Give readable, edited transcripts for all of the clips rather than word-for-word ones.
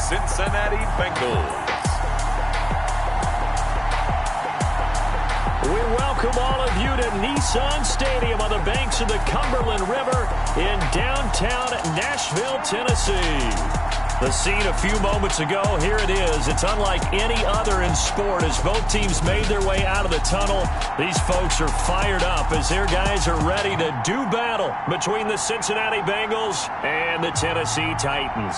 Cincinnati Bengals. We welcome all of you to Nissan Stadium on the banks of the Cumberland River in downtown Nashville, Tennessee. The scene a few moments ago, here it is. It's unlike any other in sport as both teams made their way out of the tunnel. These folks are fired up as their guys are ready to do battle between the Cincinnati Bengals and the Tennessee Titans.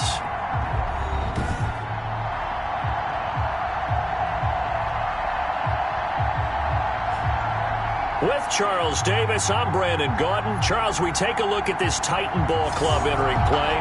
With Charles Davis, I'm Brandon Gaudin. Charles, we take a look at this Titan Ball Club entering play.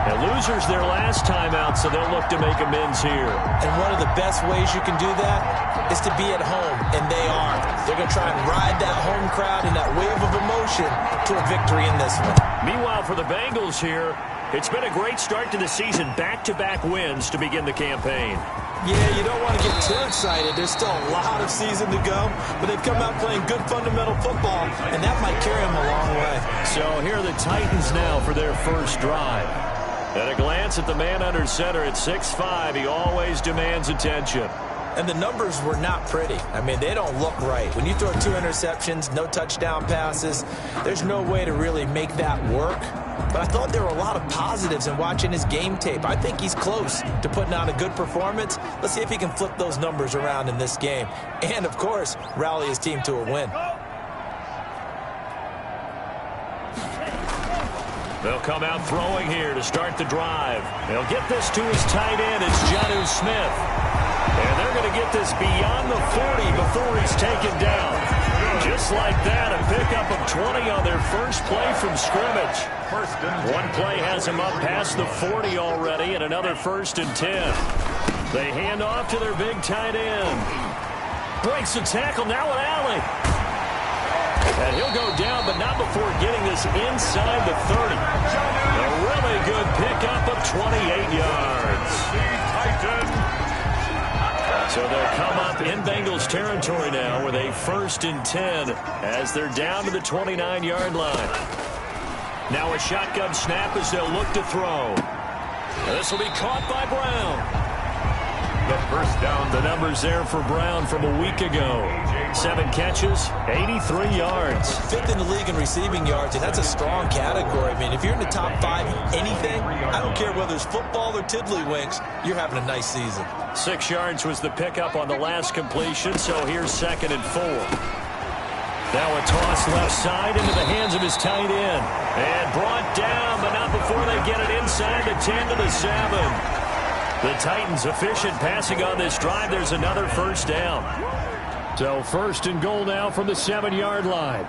And losers their last time out, so they'll look to make amends here. And one of the best ways you can do that is to be at home, and they are. They're going to try and ride that home crowd and that wave of emotion to a victory in this one. Meanwhile, for the Bengals here, it's been a great start to the season. Back-to-back wins to begin the campaign. Yeah, you don't want to get too excited. There's still a lot of season to go, but they've come out playing good fundamental football, and that might carry them a long way. So here are the Titans now for their first drive. At a glance at the man under center at 6'5", he always demands attention. And the numbers were not pretty. I mean, they don't look right. When you throw 2 interceptions, no touchdown passes, there's no way to really make that work. But I thought there were a lot of positives in watching his game tape. I think he's close to putting on a good performance. Let's see if he can flip those numbers around in this game. And, of course, rally his team to a win. They'll come out throwing here to start the drive. They'll get this to his tight end. It's Jonnu Smith. And they're going to get this beyond the 40 before he's taken down. Just like that, a pickup of 20 on their first play from scrimmage. One play has him up past the 40 already, and another 1st and 10. They hand off to their big tight end. Breaks the tackle, now an alley. And he'll go down, but not before getting this inside the 30. A really good pickup of 28 yards. So they'll come up in Bengals territory now with a 1st and 10 as they're down to the 29-yard line. Now a shotgun snap as they'll look to throw. This will be caught by Brown. The first down. The numbers there for Brown from a week ago. 7 catches, 83 yards. 5th in the league in receiving yards, and that's a strong category. I mean, if you're in the top 5 in anything, I don't care whether it's football or tiddlywinks, you're having a nice season. 6 yards was the pickup on the last completion, so here's 2nd and 4. Now a toss left side into the hands of his tight end. And brought down, but not before they get it inside the 10 to the 7. The Titans efficient passing on this drive. There's another 1st down. So 1st and goal now from the 7-yard line.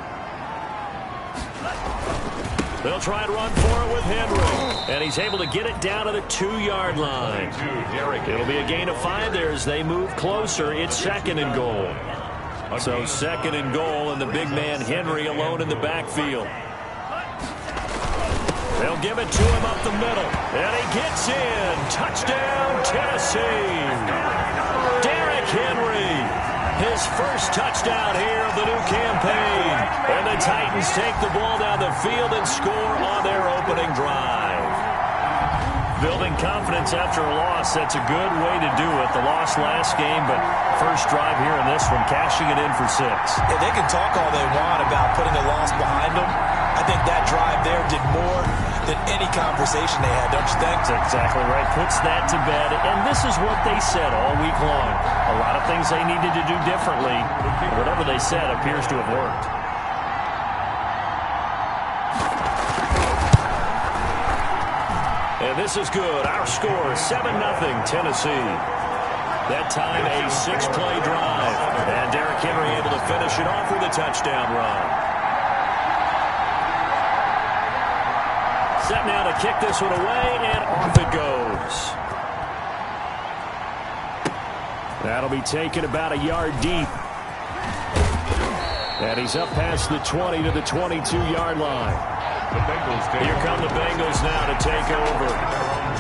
They'll try and run for it with Henry. And he's able to get it down to the 2-yard line. It'll be a gain of 5 there as they move closer. It's 2nd and goal. So 2nd and goal, and the big man Henry alone in the backfield. They'll give it to him up the middle. And he gets in. Touchdown, Tennessee. Derrick Henry. His first touchdown here of the new campaign. And the Titans take the ball down the field and score on their opening drive. Building confidence after a loss, that's a good way to do it. The loss last game, but first drive here in this one, cashing it in for 6. Yeah, they can talk all they want about putting a loss behind them. I think that drive there did more than any conversation they had, don't you think? That's exactly right. Puts that to bed. And this is what they said all week long. A lot of things they needed to do differently. Whatever they said appears to have worked. And this is good. Our score, 7-0 Tennessee. That time a 6-play drive. And Derrick Henry able to finish it off with a touchdown run. Set now to kick this one away, and off it goes. That'll be taken about a yard deep. And he's up past the 20 to the 22-yard line. Here come the Bengals now to take over.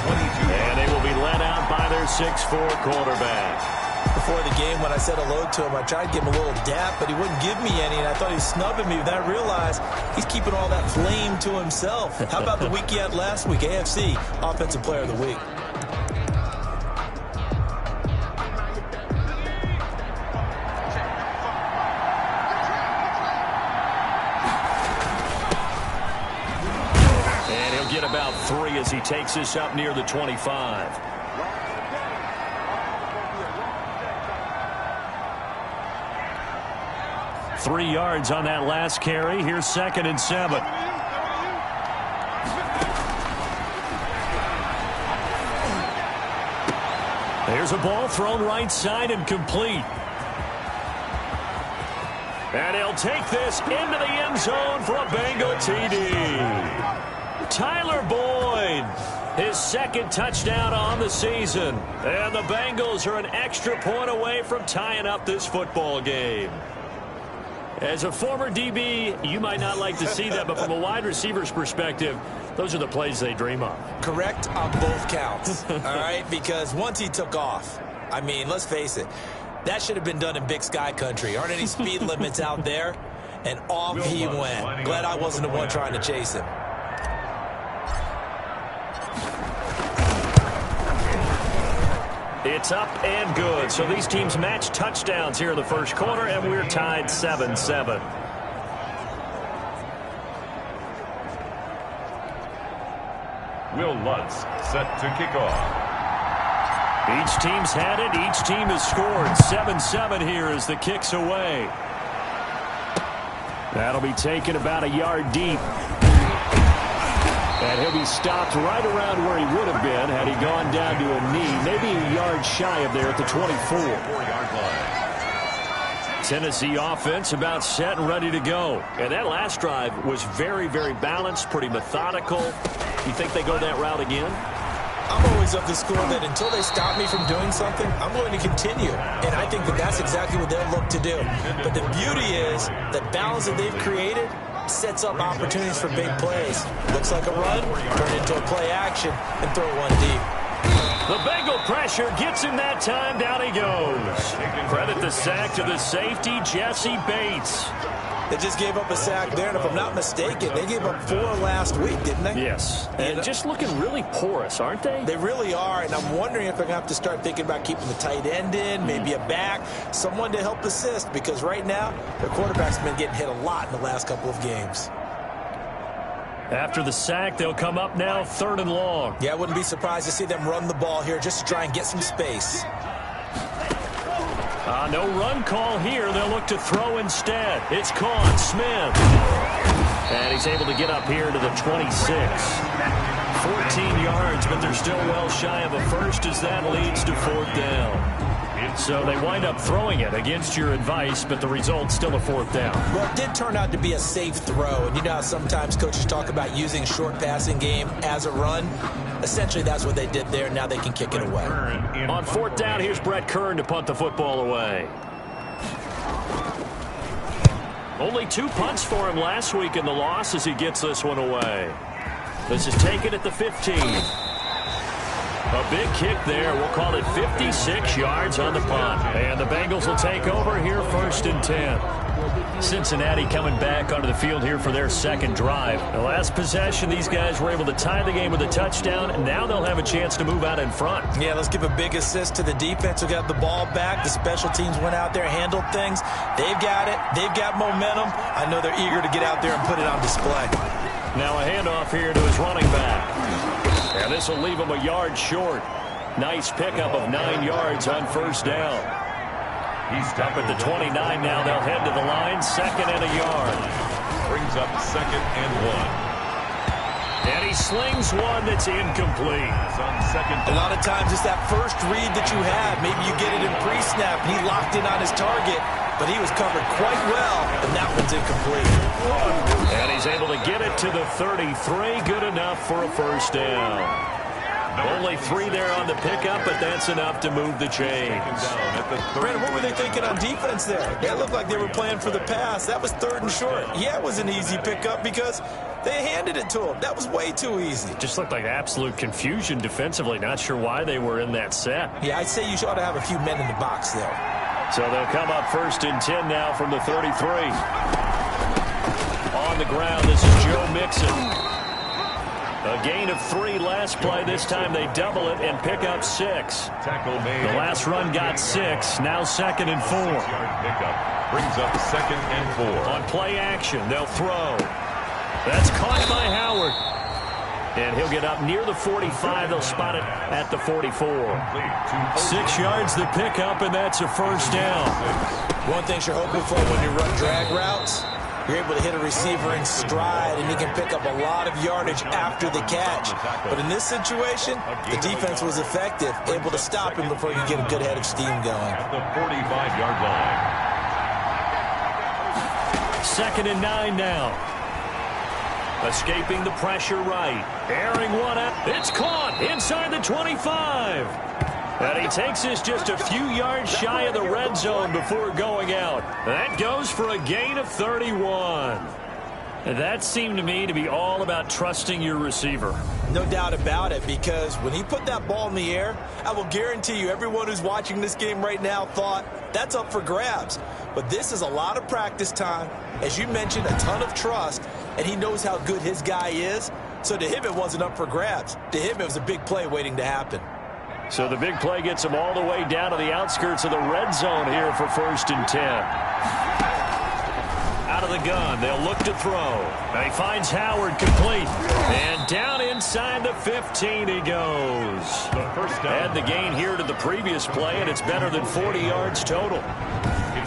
And they will be led out by their 6'4" quarterback. Before the game, when I said hello to him, I tried to give him a little dap, but he wouldn't give me any, and I thought he was snubbing me. Then I realized he's keeping all that flame to himself. How about the week he had last week? AFC Offensive Player of the Week. as he takes this up near the 25. Three yards on that last carry. Here's 2nd and 7. There's a ball thrown right side and complete. And he'll take this into the end zone for a Bengal TD. Tyler Boyd, his 2nd touchdown on the season. And the Bengals are an extra point away from tying up this football game. As a former DB, you might not like to see that, but from a wide receiver's perspective, those are the plays they dream of. Correct on both counts, all right? Because once he took off, I mean, let's face it, that should have been done in Big Sky country. Aren't any speed limits out there? And off he went. Glad I wasn't the one trying to chase him. It's up and good. So these teams match touchdowns here in the first quarter, and we're tied 7-7. Will Lutz set to kick off. Each team's had it. Each team has scored. 7-7 here as the kick's away. That'll be taken about a yard deep. And he'll be stopped right around where he would have been had he gone down to a knee, maybe a yard shy of there at the 24. 4-yard line. Tennessee offense about set and ready to go. And that last drive was very, very balanced, pretty methodical. You think they go that route again? I'm always of the school that until they stop me from doing something, I'm going to continue. And I think that that's exactly what they'll look to do. But the beauty is the balance that they've created sets up opportunities for big plays. Looks like a run, turn it into a play action, and throw one deep. The Bengal pressure gets him that time. Down he goes. Credit the sack to the safety, Jesse Bates. They just gave up a sack there, and if I'm not mistaken, they gave up 4 last week, didn't they? Yes. And just looking really porous, aren't they? They really are, and I'm wondering if they're going to have to start thinking about keeping the tight end in, maybe a back, someone to help assist, because right now, their quarterback's been getting hit a lot in the last couple of games. After the sack, they'll come up now 3rd and long. Yeah, I wouldn't be surprised to see them run the ball here just to try and get some space. No run call here. They'll look to throw instead. It's caught. Smith. And he's able to get up here to the 26. 14 yards, but they're still well shy of a first as that leads to 4th down. So they wind up throwing it against your advice, but the result's still a 4th down. Well, it did turn out to be a safe throw. And you know how sometimes coaches talk about using short passing game as a run? Essentially, that's what they did there. Now they can kick it away. On 4th down, here's Brett Kern to punt the football away. Only 2 punts for him last week in the loss as he gets this one away. This is taken at the 15. A big kick there. We'll call it 56 yards on the punt. And the Bengals will take over here 1st and 10. Cincinnati coming back onto the field here for their 2nd drive. The last possession, these guys were able to tie the game with a touchdown, and now they'll have a chance to move out in front. Yeah, let's give a big assist to the defense who got the ball back. The special teams went out there, handled things. They've got it. They've got momentum. I know they're eager to get out there and put it on display. Now a handoff here to his running back. And this will leave him a yard short. Nice pickup of 9 yards on 1st down. He's up at the 29 now. They'll head to the line. 2nd and a yard. Brings up 2nd and 1. And he slings one that's incomplete. A lot of times it's that first read that you have. Maybe you get it in pre-snap. He locked in on his target, but he was covered quite well, and that one's incomplete. And he's able to get it to the 33. Good enough for a 1st down. Only 3 there on the pickup, but that's enough to move the chains. Brandon, what were they thinking on defense there? It looked like they were playing for the pass. That was 3rd and short. Yeah, it was an easy pickup because they handed it to him. That was way too easy. Just looked like absolute confusion defensively. Not sure why they were in that set. Yeah, I'd say you ought to have a few men in the box there. So they'll come up 1st and 10 now from the 33. On the ground, this is Joe Mixon. A gain of 3 last play. This time they double it and pick up 6. Tackle made. The last run got 6. Now 2nd and 4. Pickup brings up 2nd and 4. On play action, they'll throw. That's caught by Howard. And he'll get up near the 45. They'll spot it at the 44. 6 yards the pickup, and that's a first down. One thing you're hoping for when you run drag routes, you're able to hit a receiver in stride, and he can pick up a lot of yardage after the catch. But in this situation, the defense was effective, able to stop him before you get a good head of steam going. At the 45-yard line. 2nd and 9 now. Escaping the pressure right. Airing one out. It's caught inside the 25. And he takes us just a few yards shy of the red zone before going out. That goes for a gain of 31. And that seemed to me to be all about trusting your receiver. No doubt about it, because when he put that ball in the air, I will guarantee you everyone who's watching this game right now thought that's up for grabs. But this is a lot of practice time. As you mentioned, a ton of trust, and he knows how good his guy is. So to him, it wasn't up for grabs. To him, it was a big play waiting to happen. So the big play gets him all the way down to the outskirts of the red zone here for 1st and 10. Out of the gun, they'll look to throw. And he finds Howard complete. And down inside the 15 he goes. Add the gain here to the previous play, and it's better than 40 yards total.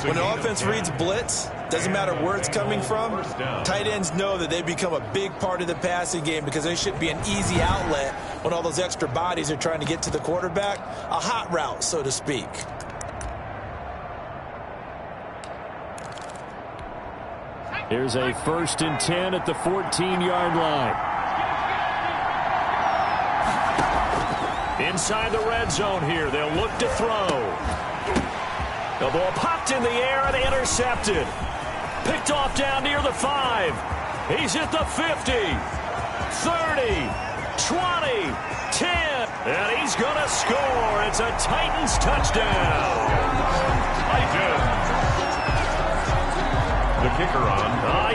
When the offense reads blitz, doesn't matter where it's coming from, tight ends know that they become a big part of the passing game because they should be an easy outlet when all those extra bodies are trying to get to the quarterback. A hot route, so to speak. Here's a 1st and 10 at the 14-yard line. Inside the red zone here. They'll look to throw. The ball popped in the air and intercepted. Picked off down near the 5. He's at the 50, 30, 20, 10. And he's going to score. It's a Titans touchdown. Titans. The kicker on.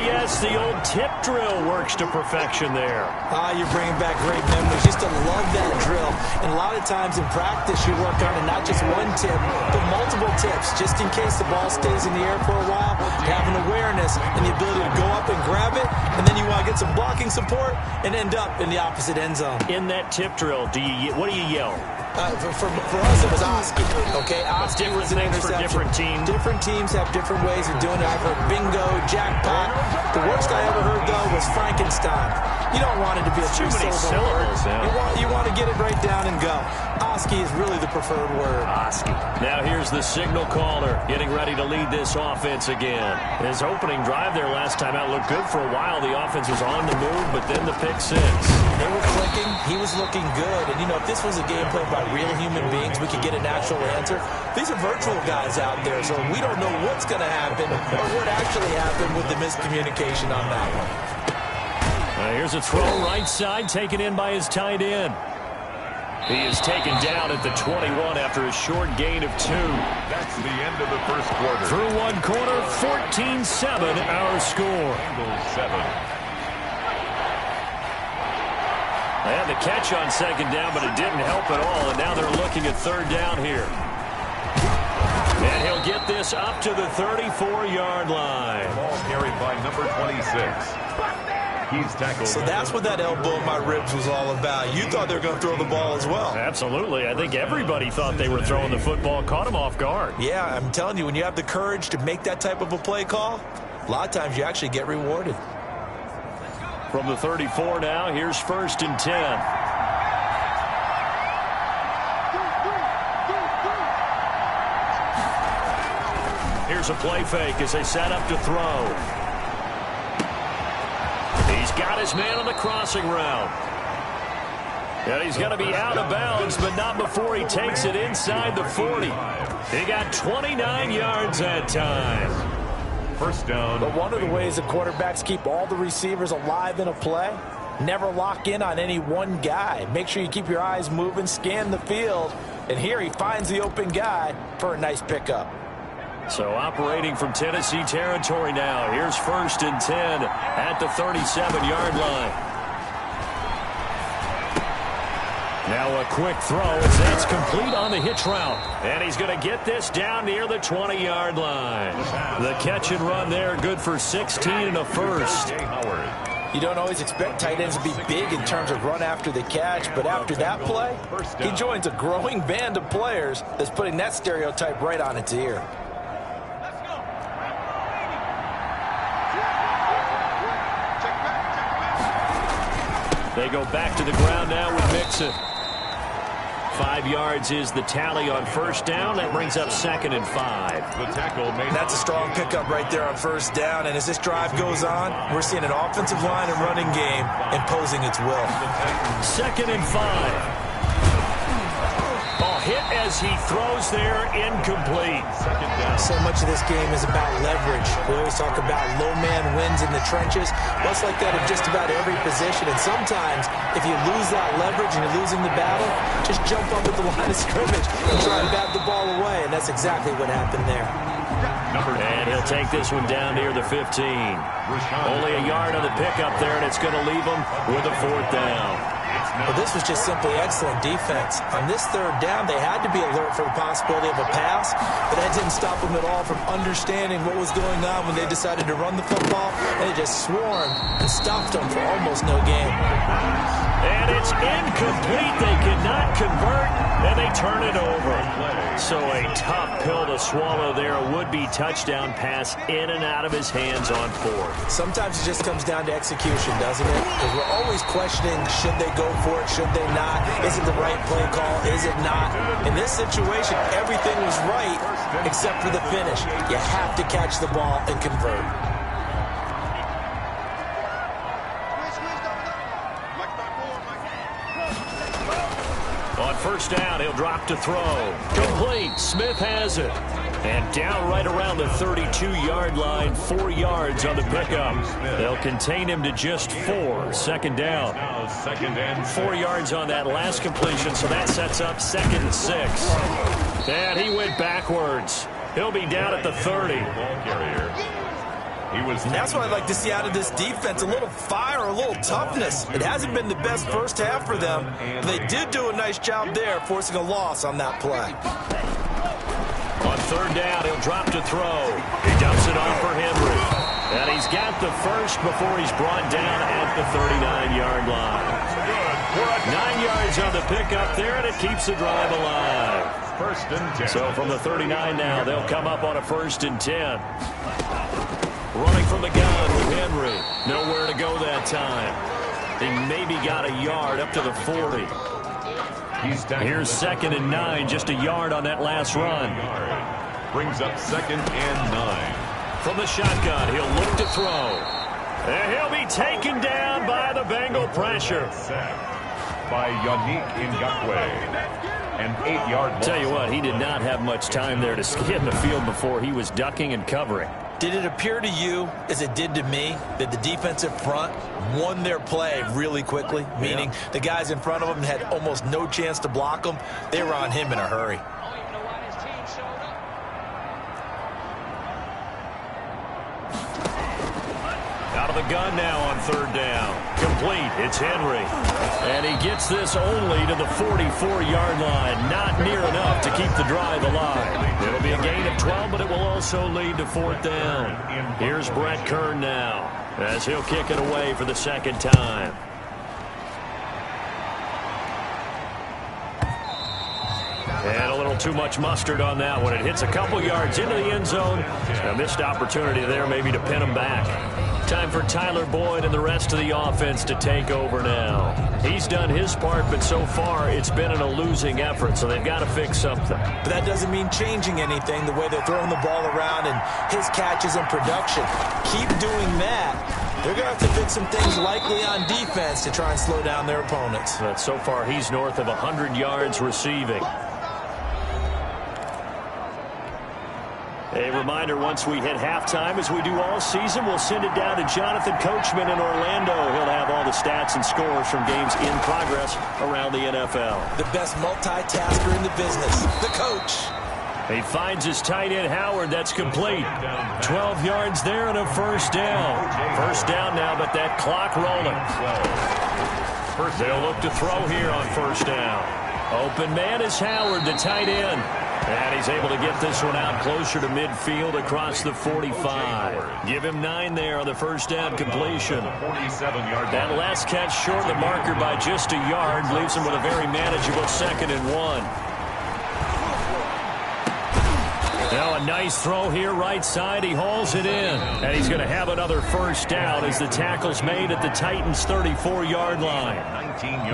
Yes, the old tip drill works to perfection there. You're bringing back great memories. Used to love that drill. And a lot of times in practice, you work on it, not just one tip, but multiple tips, just in case the ball stays in the air for a while. Have an awareness and the ability to go up and grab it, and then you want to get some blocking support and end up in the opposite end zone. In that tip drill, what do you yell? For us, it was Oski. Okay, Oski was an interception. For different teams. Different teams have different ways of doing it. I've heard bingo, jackpot. The worst I ever heard, though, was Frankenstein. You don't want it to be a two-syllable word. You want to get it right down and go. Oski is really the preferred word. Oski. Now here's the signal caller getting ready to lead this offense again. His opening drive there last time out looked good for a while. The offense was on the move, but then the pick 6. They were clicking. He was looking good. And, you know, if this was a game played by real human beings, we could get an actual answer. These are virtual guys out there, so we don't know what's going to happen or what actually happened with the miscommunication on that one. Here's a throw right side taken in by his tight end. He is taken down at the 21 after a short gain of 2. That's the end of the first quarter. Through one quarter, 14-7 our score. 7. They had the catch on 2nd down, but it didn't help at all, and now they're looking at 3rd down here. And he'll get this up to the 34-yard line. Ball carried by number 26. He's tackled. So that's what that elbow in my ribs was all about. You thought they were going to throw the ball as well. Absolutely. I think everybody thought they were throwing the football, caught him off guard. Yeah, I'm telling you, when you have the courage to make that type of a play call, a lot of times you actually get rewarded. From the 34 now, here's 1st and 10. Here's a play fake as they set up to throw. He's got his man on the crossing route. And he's going to be out of bounds, but not before he takes it inside the 40. He got 29 yards that time. First down. But one of the ways the quarterbacks keep all the receivers alive in a play, never lock in on any one guy. Make sure you keep your eyes moving, scan the field, and here he finds the open guy for a nice pickup. So operating from Tennessee territory now. Here's 1st and 10 at the 37-yard line. Now a quick throw as that's complete on the hitch route. And he's going to get this down near the 20-yard line. The catch and run there, good for 16 and a first. You don't always expect tight ends to be big in terms of run after the catch, but after that play, he joins a growing band of players that's putting that stereotype right on its ear. They go back to the ground now with Mixon. 5 yards is the tally on first down. That brings up 2nd and 5. The tackle made. That's a strong pickup right there on first down. And as this drive goes on, we're seeing an offensive line and running game imposing its will. 2nd and 5. Hit as he throws there, incomplete. So much of this game is about leverage. We always talk about low man wins in the trenches. Well, it's like that in just about every position. And sometimes, if you lose that leverage and you're losing the battle, just jump up at the line of scrimmage and try to bat the ball away. And that's exactly what happened there. And he'll take this one down near the 15. Only a yard on the pickup there, and it's going to leave him with a 4th down. Well, this was just simply excellent defense. On this 3rd down, they had to be alert for the possibility of a pass, but that didn't stop them at all from understanding what was going on when they decided to run the football, and they just swarmed and stopped them for almost no gain. And it's incomplete. They cannot convert, and they turn it over. So a tough pill to swallow there. A would-be touchdown pass in and out of his hands on 4th. Sometimes it just comes down to execution, doesn't it? Because we're always questioning, should they go for it, should they not? Is it the right play call? Is it not? In this situation, everything was right except for the finish. You have to catch the ball and convert. On first down, he'll drop to throw. Complete. Smith has it. And down right around the 32-yard line, 4 yards on the pickup. They'll contain him to just 4. 2nd down. 4 yards on that last completion, so that sets up 2nd and 6. And he went backwards. He'll be down at the 30. And that's what I'd like to see out of this defense, a little fire, a little toughness. It hasn't been the best first half for them, but they did do a nice job there, forcing a loss on that play. On 3rd down, he'll drop to throw. He dumps it off for Henry. And he's got the first before he's brought down at the 39-yard line. 9 yards on the pickup there, and it keeps the drive alive. 1st and 10. So from the 39 now, they'll come up on a 1st and 10. Running from the gun with Henry. Nowhere to go that time. He maybe got a yard up to the 40. Here's 2nd and 9, just a yard on that last run. Brings up 2nd and 9. From the shotgun, he'll look to throw. And he'll be taken down by the Bengal pressure. By Yannick Ngakoue. An 8-yard loss. Tell you what, he did not have much time there to scan the field before he was ducking and covering. Did it appear to you, as it did to me, that the defensive front won their play really quickly? Meaning the guys in front of them had almost no chance to block them. They were on him in a hurry. Out of the gun now on 3rd down. Complete. It's Henry. And he gets this only to the 44-yard line. Not near enough to keep the drive alive. It'll be a gain of 12, but it will also lead to 4th down. Here's Brett Kern now as he'll kick it away for the 2nd time. And a little too much mustard on that one. It hits a couple yards into the end zone. A missed opportunity there maybe to pin him back. Time for Tyler Boyd and the rest of the offense to take over now. He's done his part, but so far it's been in a losing effort, so they've got to fix something. But that doesn't mean changing anything, the way they're throwing the ball around and his catches and production. Keep doing that. They're going to have to fix some things likely on defense to try and slow down their opponents. But so far he's north of 100 yards receiving. A reminder, once we hit halftime, as we do all season, we'll send it down to Jonathan Coachman in Orlando. He'll have all the stats and scores from games in progress around the NFL. The best multitasker in the business, the coach. He finds his tight end, Howard. That's complete. 12 yards there and a 1st down. 1st down now, but that clock rolling. They'll look to throw here on 1st down. Open man is Howard, the tight end. And he's able to get this one out closer to midfield across the 45. Give him 9 there on the first down completion. That last catch short the marker by just a yard leaves him with a very manageable 2nd and 1. Now a nice throw here right side. He hauls it in. And he's going to have another first down as the tackle's made at the Titans' 34-yard line.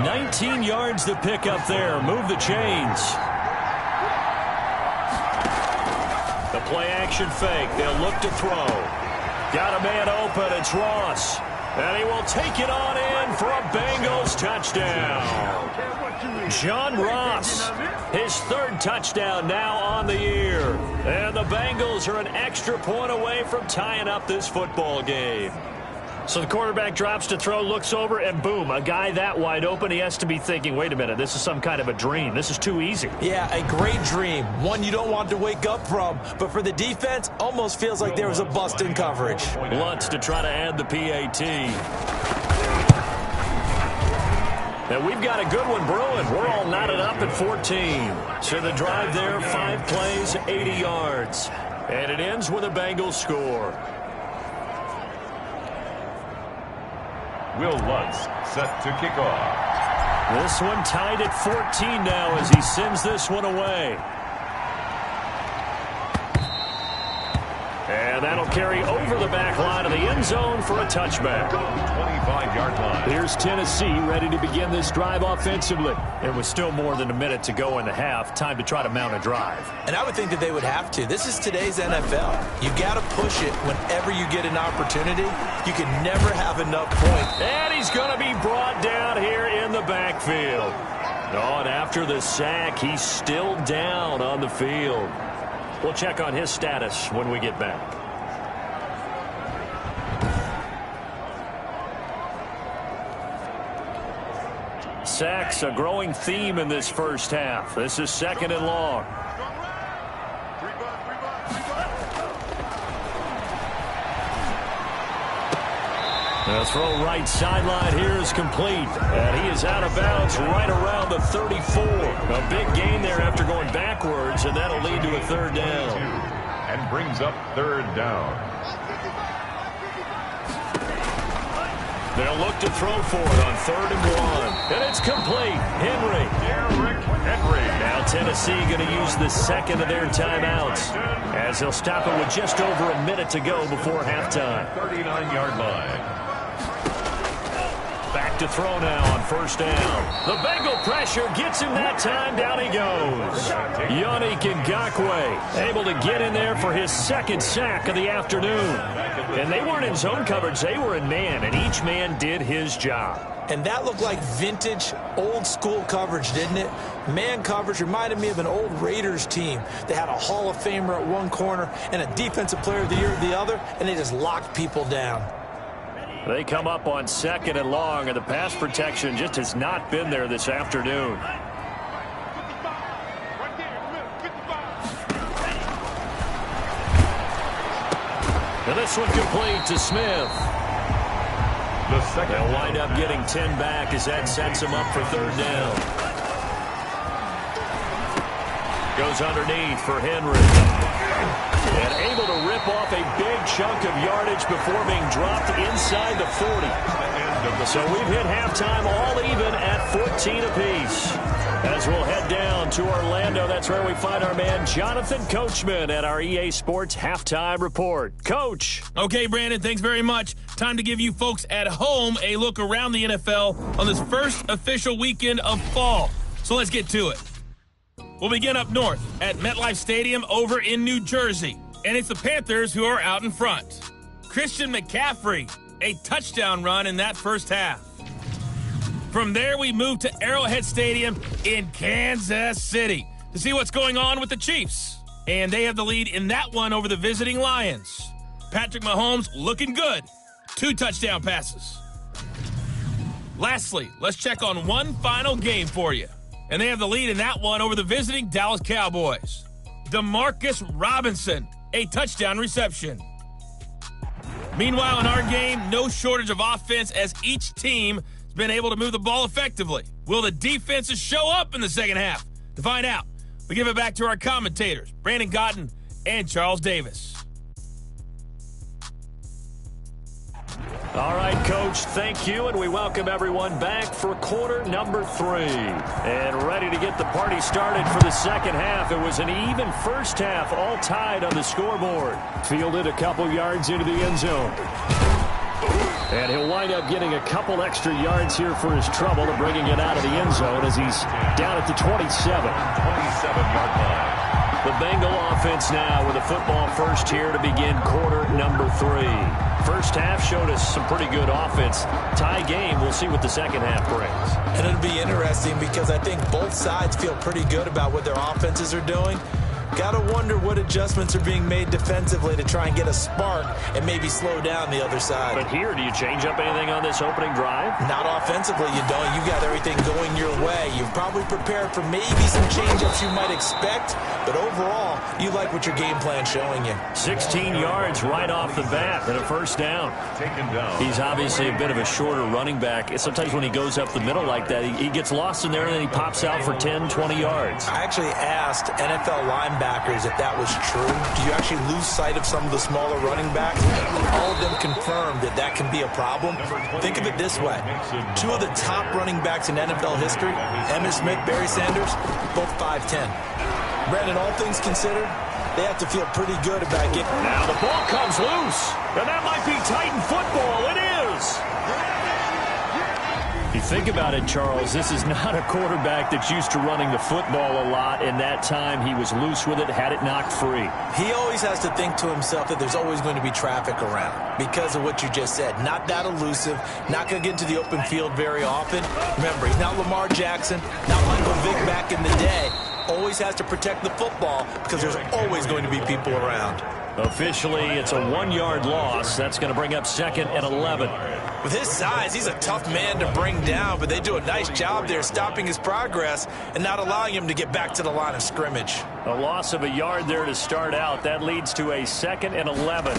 19 yards to pick up there. Move the chains. The play-action fake. They'll look to throw. Got a man open. It's Ross. And he will take it on in for a Bengals touchdown. John Ross, his 3rd touchdown now on the year. And the Bengals are an extra point away from tying up this football game. So the quarterback drops to throw, looks over, and boom, a guy that wide open, he has to be thinking, wait a minute, this is some kind of a dream. This is too easy. Yeah, a great dream. One you don't want to wake up from. But for the defense, almost feels like there was a bust in coverage. Lutz to try to add the PAT. And we've got a good one brewing. We're all knotted up at 14. So the drive there, 5 plays, 80 yards. And it ends with a Bengals score. Will Lutz set to kick off. This one tied at 14 now as he sends this one away. And that'll carry over the back line of the end zone for a touchback. 25-yard line. Here's Tennessee ready to begin this drive offensively. It was still more than a minute to go in the half. Time to try to mount a drive. And I would think that they would have to. This is today's NFL. You got to push it whenever you get an opportunity. You can never have enough points. And he's going to be brought down here in the backfield. Oh, and after the sack, he's still down on the field. We'll check on his status when we get back. Sacks, a growing theme in this first half. This is 2nd and long. The throw right sideline here is complete. And he is out of bounds right around the 34. A big gain there after going backwards, and that'll lead to a 3rd down. And brings up 3rd down. They'll look to throw for it on 3rd and 1. And it's complete. Henry. Now Tennessee going to use the 2nd of their timeouts as he'll stop it with just over a minute to go before halftime. 39-yard line. Back to throw now on 1st down. The Bengal pressure gets him that time. Down he goes. Yannick Ngakoue able to get in there for his 2nd sack of the afternoon. And they weren't in zone coverage. They were in man, and each man did his job. And that looked like vintage, old-school coverage, didn't it? Man coverage reminded me of an old Raiders team. They had a Hall of Famer at one corner and a Defensive Player of the Year at the other, and they just locked people down. They come up on 2nd and long, and the pass protection just has not been there this afternoon. And this one complete to Smith. They'll wind up getting 10 back as that sets him up for 3rd down. Goes underneath for Henry. And able to rip off a big chunk of yardage before being dropped inside the 40. So we've hit halftime all even at 14 apiece. As we'll head down to Orlando, that's where we find our man Jonathan Coachman at our EA Sports Halftime Report. Coach. Okay, Brandon, thanks very much. Time to give you folks at home a look around the NFL on this first official weekend of fall. So let's get to it. We'll begin up north at MetLife Stadium over in New Jersey. And it's the Panthers who are out in front. Christian McCaffrey, a touchdown run in that first half. From there, we move to Arrowhead Stadium in Kansas City to see what's going on with the Chiefs. And they have the lead in that one over the visiting Lions. Patrick Mahomes looking good. 2 touchdown passes. Lastly, let's check on one final game for you. And they have the lead in that one over the visiting Dallas Cowboys. Demarcus Robinson, a touchdown reception. Meanwhile, in our game, no shortage of offense as each team has been able to move the ball effectively. Will the defenses show up in the second half? To find out, we give it back to our commentators, Brandon Cotton and Charles Davis. All right, Coach, thank you, and we welcome everyone back for quarter number 3. And ready to get the party started for the second half. It was an even first half, all tied on the scoreboard. Fielded a couple yards into the end zone. And he'll wind up getting a couple extra yards here for his trouble to bringing it out of the end zone as he's down at the 27. 27-yard line. The Bengal offense now with a football first here to begin quarter number 3. First half showed us some pretty good offense. Tie game. We'll see what the second half brings. And it'll be interesting because I think both sides feel pretty good about what their offenses are doing. Got to wonder what adjustments are being made defensively to try and get a spark and maybe slow down the other side. But here, do you change up anything on this opening drive? Not offensively, you don't. You got everything going your way. You've probably prepared for maybe some change-ups you might expect, but overall, you like what your game plan's showing you. 16 yards right off the bat and a first down. Taken down. He's obviously a bit of a shorter running back. Sometimes when he goes up the middle like that, he gets lost in there and then he pops out for 10, 20 yards. I actually asked NFL linebackers if that was true. Do you actually lose sight of some of the smaller running backs? All of them confirmed that that can be a problem. Think of it this way. 2 of the top running backs in NFL history, Emmitt Smith, Barry Sanders, both 5'10". Brandon, all things considered, they have to feel pretty good about getting... Now the ball comes loose, and that might be Titan football. It is. You think about it, Charles, this is not a quarterback that's used to running the football a lot, and that time he was loose with it, had it knocked free. He always has to think to himself that there's always going to be traffic around because of what you just said. Not that elusive, not going to get into the open field very often. Remember, he's not Lamar Jackson, not Michael Vick back in the day. Always has to protect the football because there's always going to be people around. Officially, it's a 1-yard loss. That's going to bring up 2nd and 11. With his size, he's a tough man to bring down, but they do a nice job there stopping his progress and not allowing him to get back to the line of scrimmage. A loss of a yard there to start out. That leads to a 2nd and 11.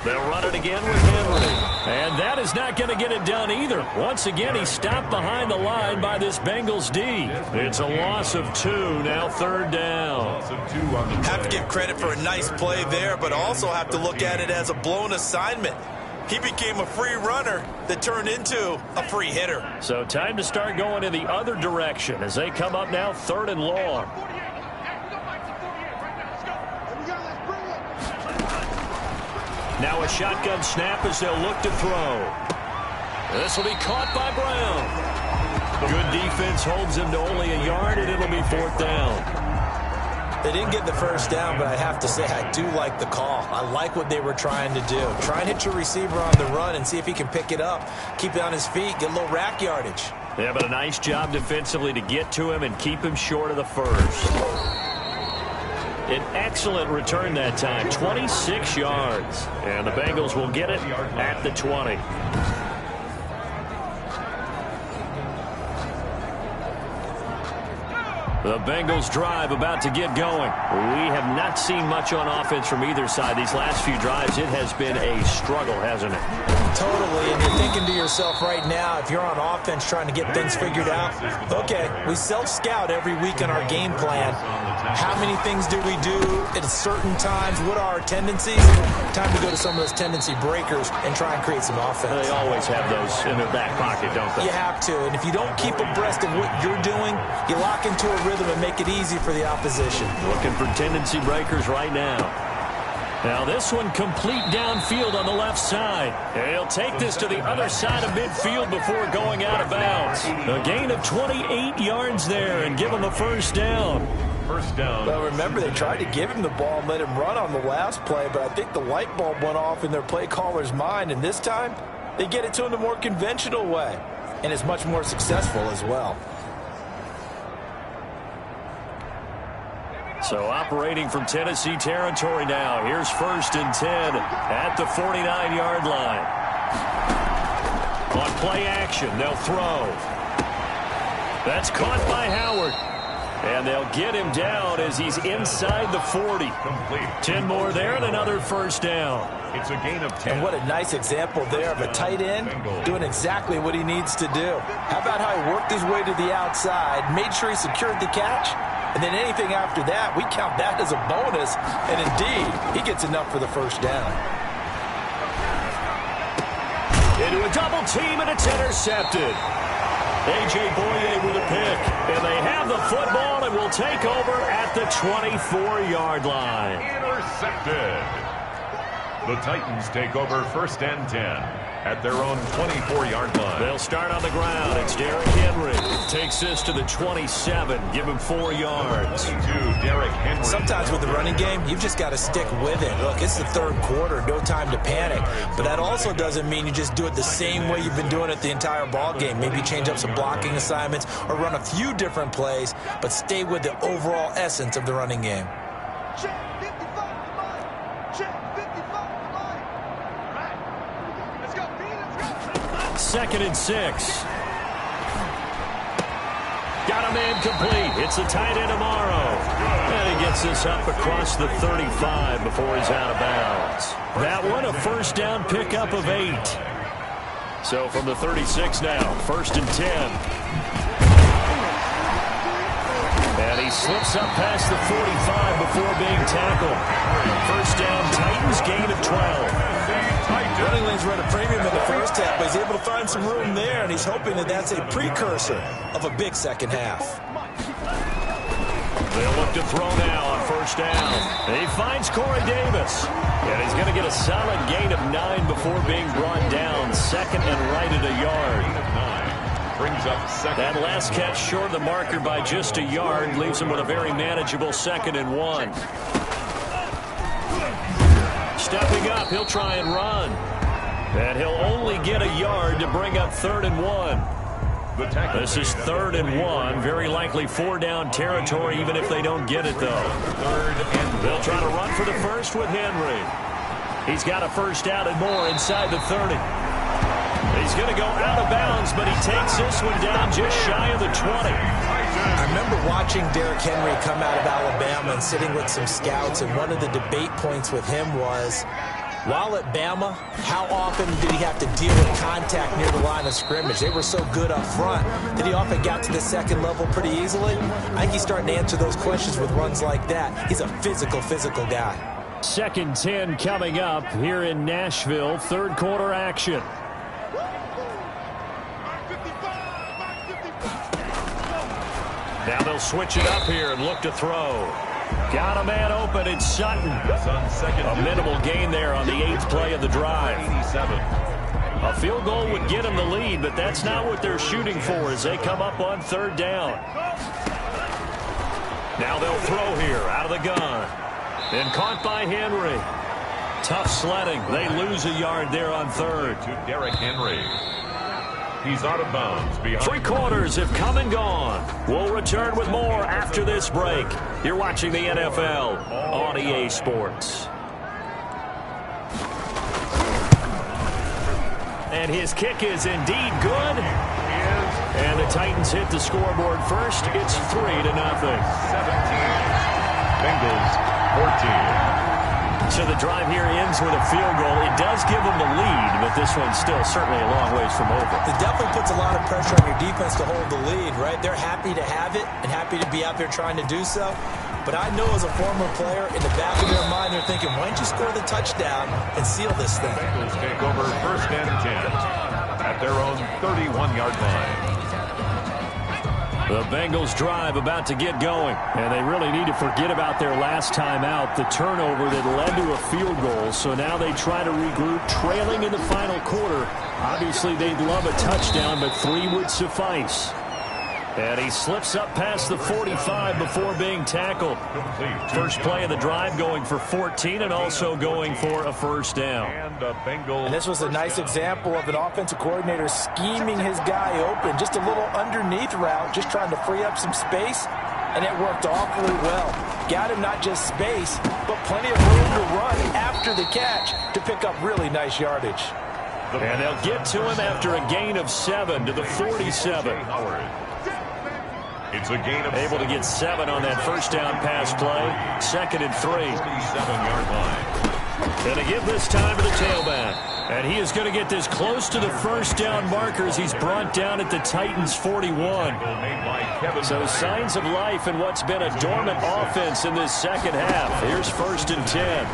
They'll run it again with Henry. And that is not going to get it done either. Once again, he's stopped behind the line by this Bengals D. It's a loss of 2, now 3rd down. Have to give credit for a nice play there, but also have to look at it as a blown assignment. He became a free runner that turned into a free hitter. So time to start going in the other direction as they come up now 3rd and long. Now a shotgun snap as they'll look to throw. This will be caught by Brown. Good defense holds him to only a yard, and it'll be 4th down. They didn't get the first down, but I have to say I do like the call. I like what they were trying to do. Try and hit your receiver on the run and see if he can pick it up. Keep it on his feet, get a little rack yardage. Yeah, but a nice job defensively to get to him and keep him short of the first. An excellent return that time, 26 yards. And the Bengals will get it at the 20. The Bengals drive about to get going. We have not seen much on offense from either side. These last few drives, it has been a struggle, hasn't it? Totally, and you're thinking to yourself right now, if you're on offense trying to get things figured out, okay, we self-scout every week on our game plan. How many things do we do at certain times? What are our tendencies? Time to go to some of those tendency breakers and try and create some offense. They always have those in their back pocket, don't they? You have to, and if you don't keep abreast of what you're doing, you lock into a rhythm and make it easy for the opposition. Looking for tendency breakers right now. Now this one complete downfield on the left side. And he'll take this to the other side of midfield before going out of bounds. A gain of 28 yards there and give him a first down. First down. Well, remember, they tried to give him the ball and let him run on the last play, but I think the light bulb went off in their play caller's mind, and this time they get it to him the more conventional way, and it's much more successful as well. So operating from Tennessee territory now. Here's 1st and 10 at the 49-yard line. On play action, they'll throw. That's caught by Howard. And they'll get him down as he's inside the 40. Complete. 10 more there and another first down. It's a gain of 10. And what a nice example there of a tight end doing exactly what he needs to do. How about how he worked his way to the outside, made sure he secured the catch, and then anything after that, we count that as a bonus. And indeed, he gets enough for the first down. Into a double team, and it's intercepted. A.J. Boye with a pick, and they have the football and will take over at the 24-yard line. Intercepted. The Titans take over 1st and 10 at their own 24-yard line. They'll start on the ground. It's Derrick Henry. Takes this to the 27. Give him 4 yards. 22, Derrick Henry. Sometimes with the running game, you've just got to stick with it. Look, it's the third quarter, no time to panic. But that also doesn't mean you just do it the same way you've been doing it the entire ball game. Maybe change up some blocking assignments or run a few different plays, but stay with the overall essence of the running game. Second and 6. Got a man complete. It's a tight end tomorrow. And he gets this up across the 35 before he's out of bounds. That one, a first down pickup of 8. So from the 36 now, 1st and 10. And he slips up past the 45 before being tackled. First down, Titans, gain of 12. Running lanes run a premium in the first half, but he's able to find some room there, and he's hoping that that's a precursor of a big second half. They'll look to throw now on first down. He finds Corey Davis. And he's going to get a solid gain of 9 before being brought down. Second and right at a yard. Brings up second. That last catch short of the marker by just a yard leaves him with a very manageable 2nd and 1. Stepping up, he'll try and run. And he'll only get a yard to bring up 3rd and 1. This is 3rd and 1. Very likely 4-down territory, even if they don't get it, though. They'll try to run for the first with Henry. He's got a first down and more inside the 30. He's going to go out of bounds, but he takes this one down just shy of the 20. I remember watching Derrick Henry come out of Alabama and sitting with some scouts, and one of the debate points with him was, while at Bama, how often did he have to deal with contact near the line of scrimmage? They were so good up front that he often got to the second level pretty easily. I think he's starting to answer those questions with runs like that. He's a physical guy. 2nd 10 coming up here in Nashville. 3rd quarter action. Now they'll switch it up here and look to throw. Got a man open. It's Sutton. A minimal gain there on the 8th play of the drive. A field goal would get them the lead, but that's not what they're shooting for as they come up on 3rd down. Now they'll throw here out of the gun. And caught by Henry. Tough sledding. They lose a yard there on 3rd. To Derrick Henry. He's out of bounds. 3 quarters have come and gone. We'll return with more after this break. You're watching the NFL on EA Sports. And his kick is indeed good. And the Titans hit the scoreboard first. It's 3-0. 17. Bengals 14. So the drive here ends with a field goal. It does give them the lead, but this one's still certainly a long ways from over. It definitely puts a lot of pressure on your defense to hold the lead, right? They're happy to have it and happy to be out there trying to do so. But I know as a former player, in the back of their mind, they're thinking, why don't you score the touchdown and seal this thing? Bengals take over 1st and 10 at their own 31-yard line. The Bengals drive about to get going, and they really need to forget about their last time out, the turnover that led to a field goal. So now they try to regroup, trailing in the final quarter. Obviously, they'd love a touchdown, but 3 would suffice. And he slips up past the 45 before being tackled. First play of the drive going for 14 and also going for a first down. And this was a nice example of an offensive coordinator scheming his guy open. Just a little underneath route, just trying to free up some space, and it worked awfully well. Got him not just space, but plenty of room to run after the catch to pick up really nice yardage. And they'll get to him after a gain of 7 to the 47. It's a gain of Able to get 7 on that first down pass play. 2nd and 3. 47-yard line. Going to give this time to the tailback. And he is going to get this close to the first down markers. He's brought down at the Titans' 41. So signs of life in what's been a dormant offense in this second half. Here's 1st and 10.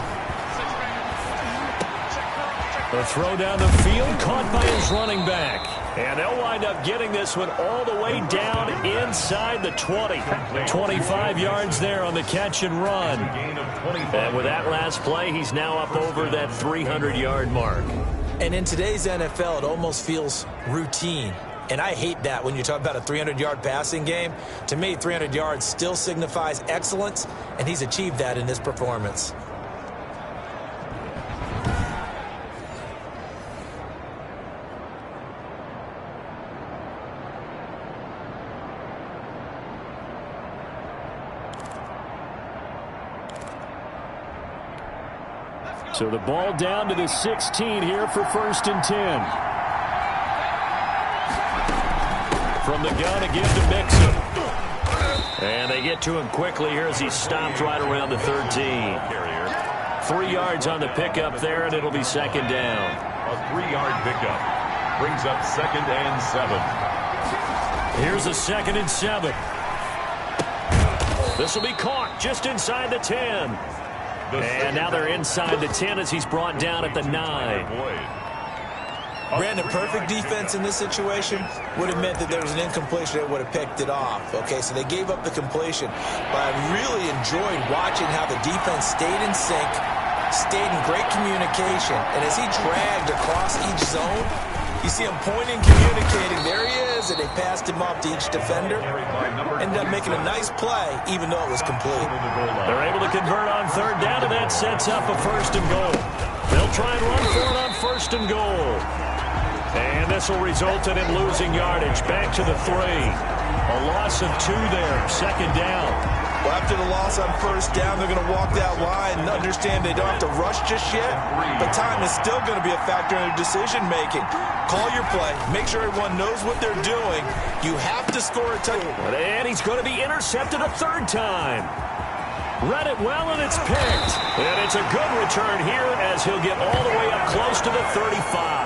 The throw down the field, caught by his running back. And they'll wind up getting this one all the way down inside the 20. 25 yards there on the catch and run. And with that last play, he's now up over that 300-yard mark. And in today's NFL, it almost feels routine. And I hate that when you talk about a 300-yard passing game. To me, 300 yards still signifies excellence, and he's achieved that in this performance. So the ball down to the 16 here for 1st and 10. From the gun again to Mixon. And they get to him quickly here as he stopped right around the 13. 3 yards on the pickup there, and it'll be 2nd down. A 3-yard pickup brings up 2nd and 7. Here's a 2nd and 7. This will be caught just inside the 10. And now they're inside the 10 as he's brought down at the 9. Brandon, perfect defense in this situation would have meant that there was an incompletion that would have picked it off. Okay, so they gave up the completion. But I really enjoyed watching how the defense stayed in sync, stayed in great communication. And as he dragged across each zone, you see him pointing, communicating. There he is, and they passed him off to each defender. Ended up making a nice play, even though it was complete. They're able to convert on 3rd down, and that sets up a 1st and goal. They'll try and run for it on 1st and goal. And this will result in him losing yardage. Back to the 3. A loss of 2 there. 2nd down. Well, after the loss on 1st down, they're going to walk that line and understand they don't have to rush just yet. But time is still going to be a factor in their decision-making. Call your play. Make sure everyone knows what they're doing. You have to score a touchdown. And he's going to be intercepted a 3rd time. Read it well, and it's picked. And it's a good return here as he'll get all the way up close to the 35.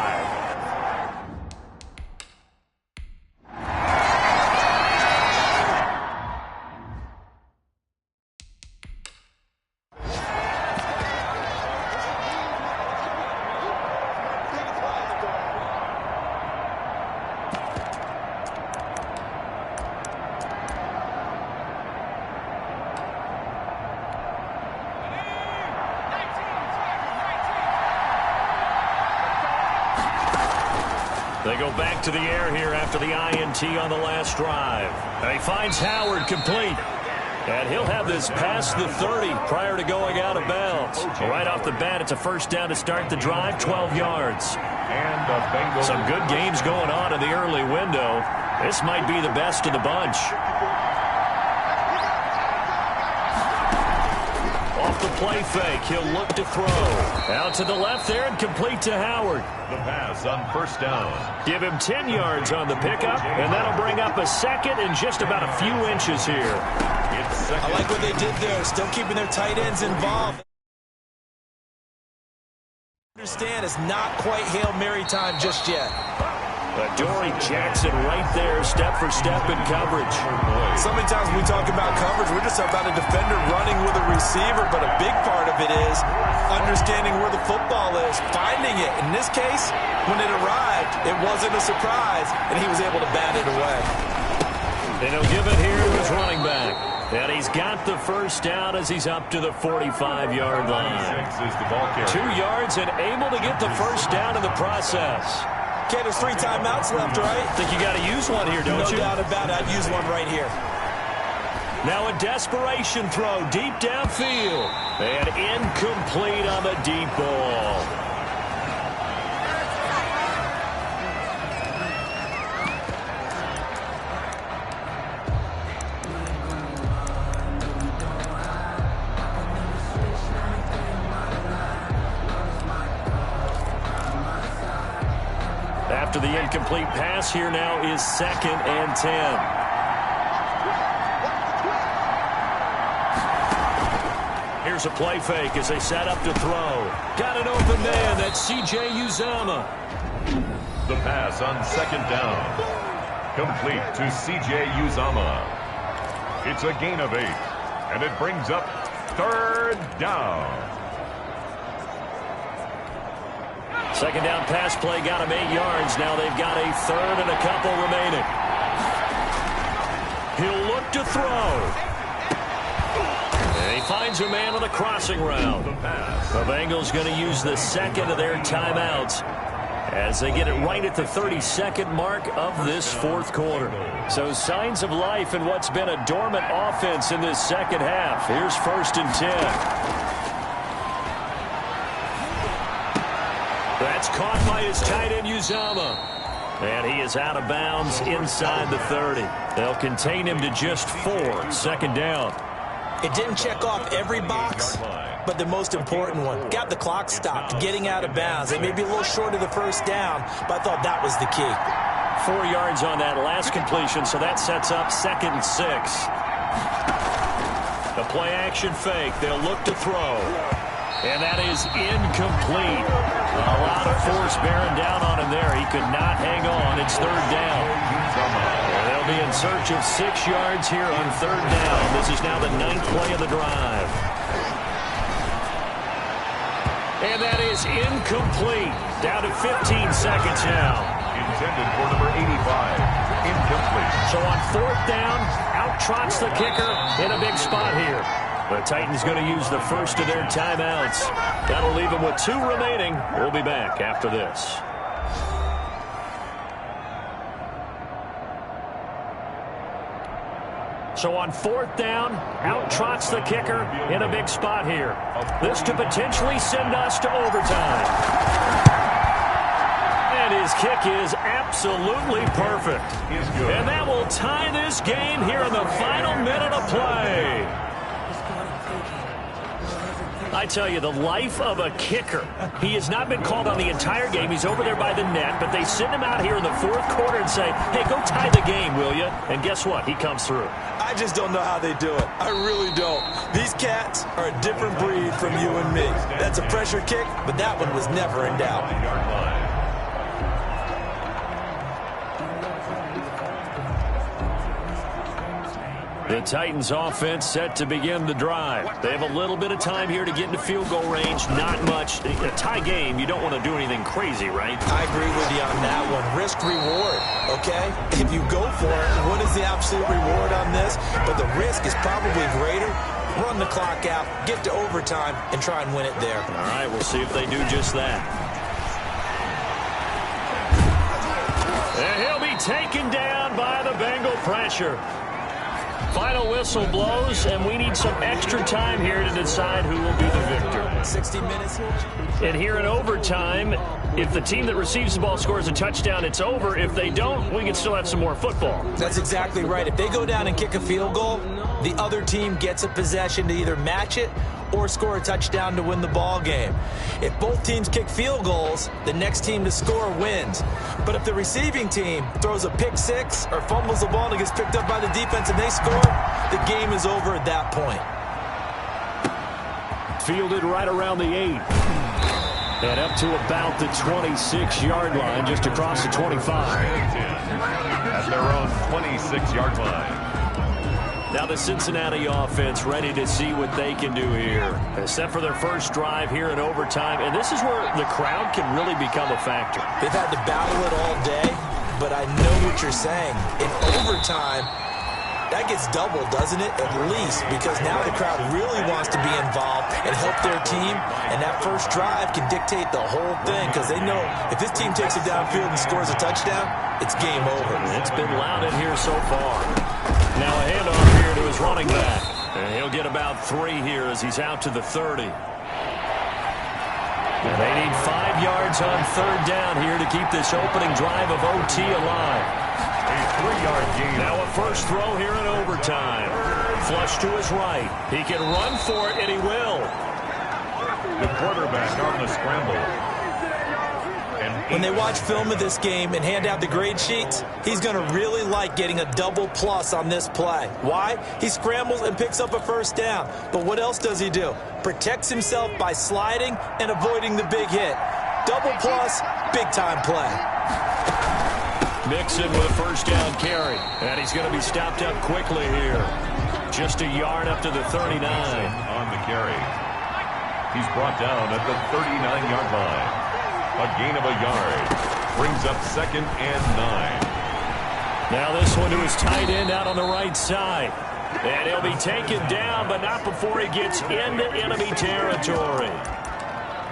They go back to the air here after the INT on the last drive. And he finds Howard complete. And he'll have this past the 30 prior to going out of bounds. Right off the bat, it's a 1st down to start the drive, 12 yards. And some good games going on in the early window. This might be the best of the bunch. Off the play fake, he'll look to throw. Out to the left there and complete to Howard. The pass on 1st down. Give him 10 yards on the pickup, and that'll bring up a 2nd and just about a few inches here. I like what they did there, still keeping their tight ends involved. Understand it's not quite Hail Mary time just yet. Adoree Jackson right there, step for step in coverage. So many times when we talk about coverage, we're just about a defender running with a receiver, but a big part of it is understanding where the football is, finding it. In this case, when it arrived, it wasn't a surprise, and he was able to bat it away. And he'll give it here to his running back. And he's got the 1st down as he's up to the 45-yard line. 2 yards and able to get the 1st down in the process. Okay, there's 3 timeouts left, right? I think you got to use one here, don't you? No doubt about it. I'd use one right here. Now a desperation throw deep downfield. And incomplete on the deep ball. After the incomplete pass, here now is 2nd and 10. Here's a play fake as they set up to throw. Got an open man. That's C.J. Uzomah. The pass on second down. Complete to C.J. Uzomah. It's a gain of 8, and it brings up third down. Second down pass play got him 8 yards. Now they've got a third and a couple remaining. He'll look to throw. And he finds a man on the crossing route. The Bengals going to use the second of their timeouts as they get it right at the 32nd mark of this fourth quarter. So signs of life in what's been a dormant offense in this second half. Here's 1st and 10. That's caught by his tight end, Uzomah. And he is out of bounds inside the 30. They'll contain him to just 4. 2nd down. It didn't check off every box, but the most important one. Got the clock stopped, getting out of bounds. They may be a little short of the first down, but I thought that was the key. 4 yards on that last completion, so that sets up 2nd and 6. The play action fake. They'll look to throw. And that is incomplete. A lot of force bearing down on him there. He could not hang on. It's 3rd down. And they'll be in search of 6 yards here on 3rd down. This is now the 9th play of the drive. And that is incomplete. Down to 15 seconds now. Intended for number 85. Incomplete. So on 4th down, out trots the kicker in a big spot here. The Titans going to use the first of their timeouts. That'll leave them with 2 remaining. We'll be back after this. So on 4th down, out trots the kicker in a big spot here. This to potentially send us to overtime. And his kick is absolutely perfect. And that will tie this game here in the final minute of play. I tell you, the life of a kicker. He has not been called on the entire game. He's over there by the net, but they send him out here in the 4th quarter and say, hey, go tie the game, will you? And guess what? He comes through. I just don't know how they do it. I really don't. These cats are a different breed from you and me. That's a pressure kick, but that one was never in doubt. The Titans offense set to begin the drive. They have a little bit of time here to get into field goal range. Not much. A tie game, you don't want to do anything crazy, right? I agree with you on that one. Risk reward, okay? If you go for it, what is the absolute reward on this? But the risk is probably greater. Run the clock out, get to overtime, and try and win it there. All right, we'll see if they do just that. And he'll be taken down by the Bengal pressure. Final whistle blows, and we need some extra time here to decide who will be the victor. 60 minutes. And here in overtime, if the team that receives the ball scores a touchdown, it's over. If they don't, we can still have some more football. That's exactly right. If they go down and kick a field goal, the other team gets a possession to either match it or score a touchdown to win the ball game. If both teams kick field goals, the next team to score wins. But if the receiving team throws a pick six or fumbles the ball and it gets picked up by the defense and they score, the game is over at that point. Fielded right around the 8. And up to about the 26-yard line, just across the 25. At their own 26-yard line. Now the Cincinnati offense ready to see what they can do here. Set for their first drive here in overtime. And this is where the crowd can really become a factor. They've had to battle it all day, but I know what you're saying. In overtime, that gets doubled, doesn't it? At least, because now the crowd really wants to be involved and help their team. And that first drive can dictate the whole thing because they know if this team takes it downfield and scores a touchdown, it's game over. It's been loud in here so far. Now a handoff here to his running back. And he'll get about 3 here as he's out to the 30. And they need 5 yards on 3rd down here to keep this opening drive of OT alive. A 3-yard gain. Now a first throw here in overtime. Flush to his right. He can run for it, and he will. The quarterback on the scramble. And When they watch film of this game and hand out the grade sheets, he's going to really like getting a double plus on this play. Why? He scrambles and picks up a first down. But what else does he do? Protects himself by sliding and avoiding the big hit. Double plus, big-time play. Mixon with a first down carry. And he's going to be stopped up quickly here. Just a yard up to the 39. On the carry. He's brought down at the 39-yard line. A gain of a yard. Brings up 2nd and 9. Now this one to his tight end out on the right side. And he'll be taken down, but not before he gets into enemy territory.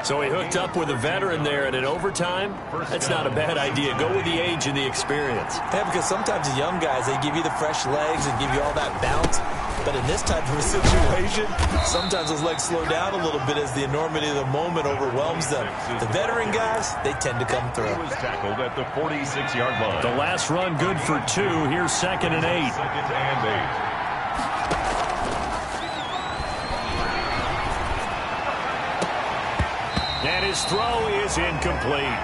So he hooked up with a veteran there, and in overtime, that's not a bad idea. Go with the age and the experience. Yeah, because sometimes the young guys, they give you the fresh legs and give you all that bounce. But in this type of a situation, sometimes those legs slow down a little bit as the enormity of the moment overwhelms them. The veteran guys, they tend to come through. He was tackled at the 46-yard line. The last run good for 2. Here's 2nd and 8. 2nd and 8. And his throw is incomplete.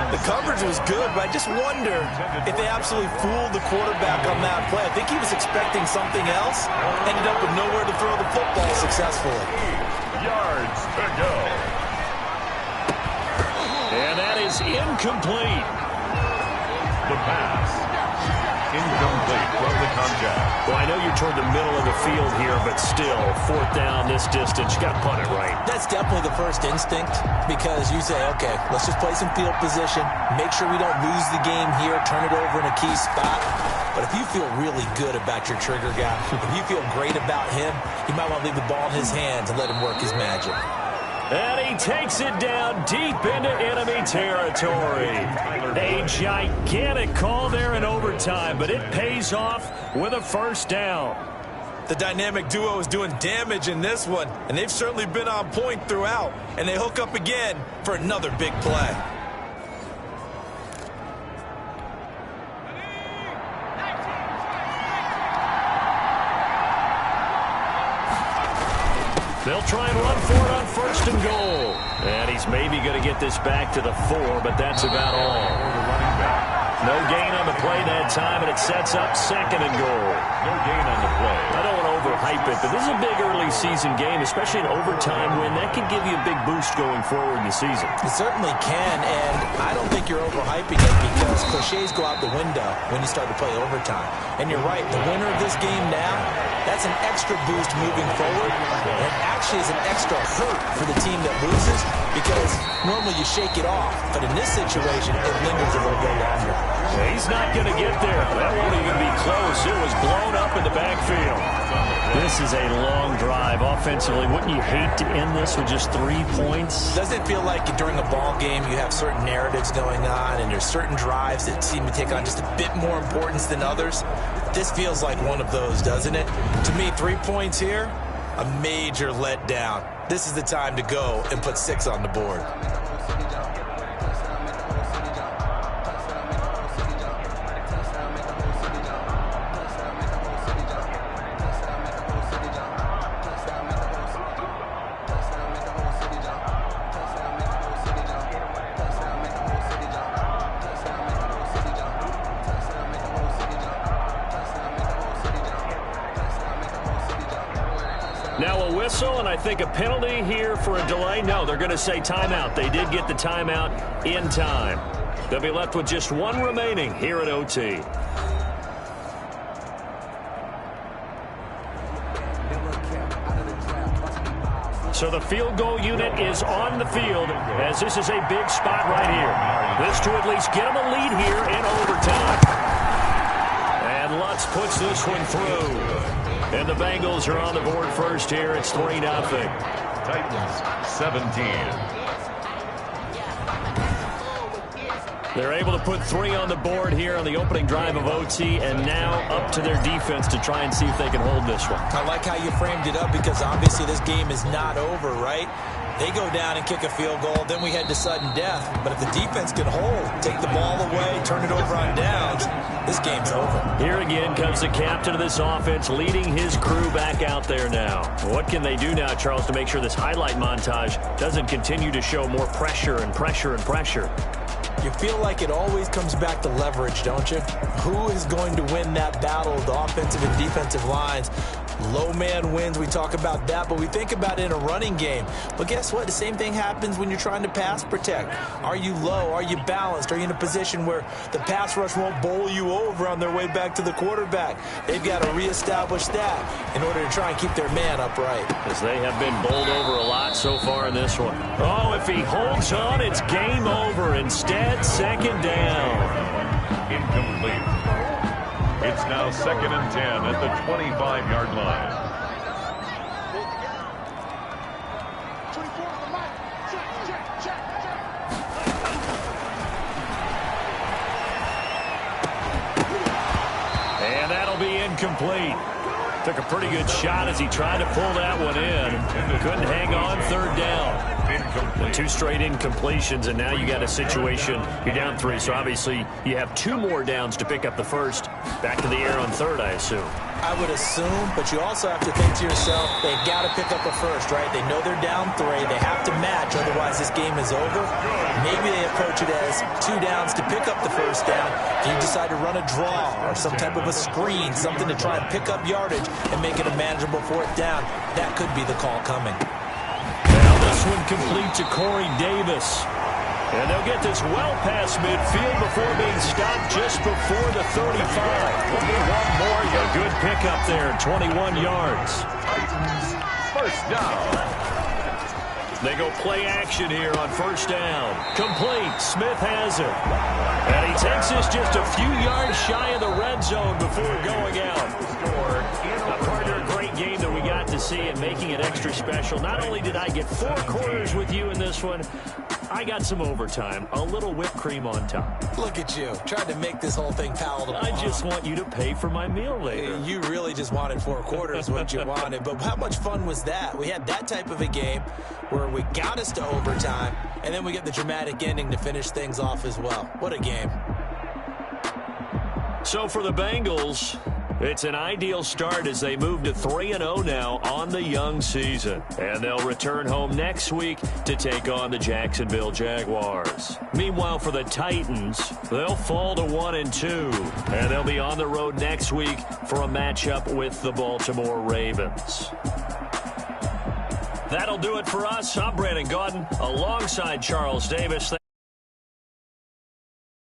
The coverage was good, but I just wonder if they absolutely fooled the quarterback on that play. I think he was expecting something else, ended up with nowhere to throw the football successfully. Yards to go. And that is incomplete. The pass. Incomplete from the contact. Well, I know you're toward the middle of the field here, but still, 4th down this distance. You got to punt it right. That's definitely the first instinct because you say, okay, let's just play some field position, make sure we don't lose the game here, turn it over in a key spot. But if you feel really good about your trigger guy, if you feel great about him, you might want to leave the ball in his hands and let him work his magic. And he takes it down deep into enemy territory. A gigantic call there in overtime, but it pays off with a first down. The dynamic duo is doing damage in this one, and they've certainly been on point throughout. And they hook up again for another big play. They'll try and run for it on 1st and goal. And he's maybe going to get this back to the 4, but that's about all. No gain on the play that time, and it sets up 2nd and goal. No gain on the play. I don't want to overhype it, but this is a big early season game, especially an overtime win. That can give you a big boost going forward in the season. It certainly can, and I don't think you're overhyping it because cliches go out the window when you start to play overtime. And you're right, the winner of this game now, that's an extra boost moving forward, and it actually is an extra hurt for the team that loses because normally you shake it off, but in this situation, it lingers a little bit longer. He's not going to get there. That won't even be close. It was blown up in the backfield. This is a long drive offensively. Wouldn't you hate to end this with just 3 points? Doesn't it feel like during a ball game you have certain narratives going on and there's certain drives that seem to take on just a bit more importance than others? This feels like one of those, doesn't it? To me, 3 points here, a major letdown. This is the time to go and put 6 on the board. Now a whistle, and I think a penalty here for a delay. No, they're going to say timeout. They did get the timeout in time. They'll be left with just 1 remaining here at OT. So the field goal unit is on the field as this is a big spot right here. This to at least get them a lead here in overtime. And Lutz puts this one through. And the Bengals are on the board first here. It's 3-0. Titans 17. They're able to put 3 on the board here on the opening drive of OT, and now up to their defense to try and see if they can hold this one. I like how you framed it up because obviously this game is not over, right? They go down and kick a field goal, then we head to sudden death. But if the defense can hold, take the ball away, turn it over on downs, this game's over. Here again comes the captain of this offense leading his crew back out there now. What can they do now, Charles, to make sure this highlight montage doesn't continue to show more pressure and pressure and pressure? You feel like it always comes back to leverage, don't you? Who is going to win that battle of the offensive and defensive lines? Low man wins, we talk about that, but we think about it in a running game. But guess what? The same thing happens when you're trying to pass protect. Are you low? Are you balanced? Are you in a position where the pass rush won't bowl you over on their way back to the quarterback? They've got to reestablish that in order to try and keep their man upright. As they have been bowled over a lot so far in this one. Oh, if he holds on, it's game over. Instead, second down. Incomplete. It's now 2nd and 10 at the 25-yard line. And that'll be incomplete. Took a pretty good shot as he tried to pull that one in. Couldn't hang on, third down. Incomplete. 2 straight incompletions, and now you got a situation. You're down 3, so obviously you have 2 more downs to pick up the first. Back to the air on third, I assume. I would assume, but you also have to think to yourself, they got to pick up a first, right? They know they're down 3. They have to match, otherwise this game is over. Maybe they approach it as 2 downs to pick up the first down. If you decide to run a draw or some type of a screen, something to try and pick up yardage and make it a manageable 4th down, that could be the call coming. Now this one complete to Corey Davis. And they'll get this well past midfield before being stopped just before the 35. Maybe one more. A good pickup there, 21 yards. Titans, first down. They go play action here on first down. Complete. Smith has it. And he takes this just a few yards shy of the red zone before going out. A partner, a great game that we got to see and making it extra special. Not only did I get 4 quarters with you in this one, I got some overtime, a little whipped cream on top. Look at you, trying to make this whole thing palatable. I just want you to pay for my meal later. You really just wanted 4 quarters, what you wanted. But how much fun was that? We had that type of a game where we got us to overtime, and then we get the dramatic ending to finish things off as well. What a game. So for the Bengals, it's an ideal start as they move to 3-0 now on the young season. And they'll return home next week to take on the Jacksonville Jaguars. Meanwhile, for the Titans, they'll fall to 1-2. And they'll be on the road next week for a matchup with the Baltimore Ravens. That'll do it for us. I'm Brandon Gaudin alongside Charles Davis.